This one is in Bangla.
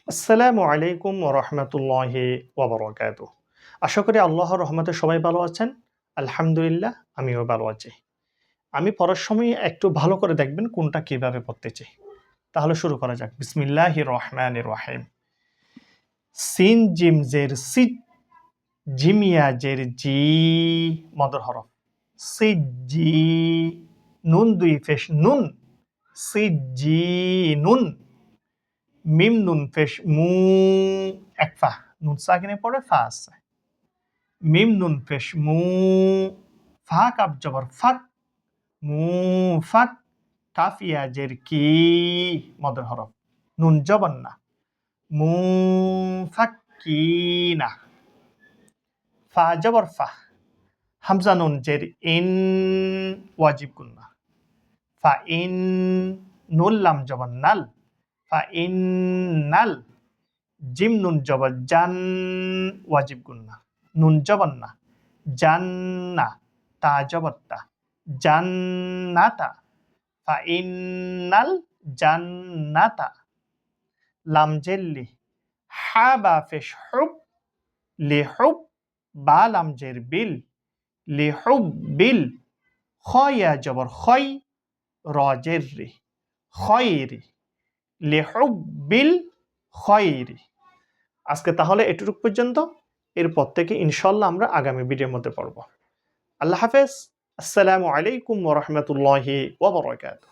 আসসালামু আলাইকুম ওয়া রাহমাতুল্লাহি ওয়া বারাকাতুহু। আশা করি আল্লাহর রহমতে সবাই ভালো আছেন। আলহামদুলিল্লাহ আমিও ভালো আছি। আমি পড়ার সময় একটু ভালো করে দেখবেন কোনটা কিভাবে পড়তেছি। তাহলে শুরু করা যাক। বিসমিল্লাহির রহমানির রহিম। সিন জিম জের সি, জিম ইয়া জের জি, মদের হরফ। সিজি, নুন দুই পেশ নুন, সিজি নুন। মিম নুন পেশ মু, এক ফা, নুন সাকিনের পরে ফা আছে। মিম নুন পেশ মু, ফা কাপ জবর ফাক, মু ফাক। কাফ ইয়া জের কি, মদের হরফ। নুন জবর না, মু ফাক কি না। ফা জবর ফা, হামজা নুন জের ইন, ওয়াজিব গুন্না। ফা ইন, নুন লাম জবর নাল, ফা ইন নাল। জিম নুন জবর জান, ওয়াজিব গুন্না। নুন জবর না, জান্না। তা জবর তা, জান্নাতা। ফা ইন্নাল জান্নাতা। লাম জেল্লি, হা বা ফেশ হুব, লি হুব। বা লাম জের বিল, লি হুব বিল। খয়া জবর খয়, র জের রি, খয়রি। লি হুব বিল খয়রি। আজকে তাহলে এটুকু পর্যন্ত। এরপর থেকে ইনশাল্লাহ আমরা আগামী ভিডিওর মধ্যে পড়ব। আল্লাহ হাফেজ। আসসালামু আলাইকুম ওয়া রাহমাতুল্লাহি ওয়া বারাকাতুহু।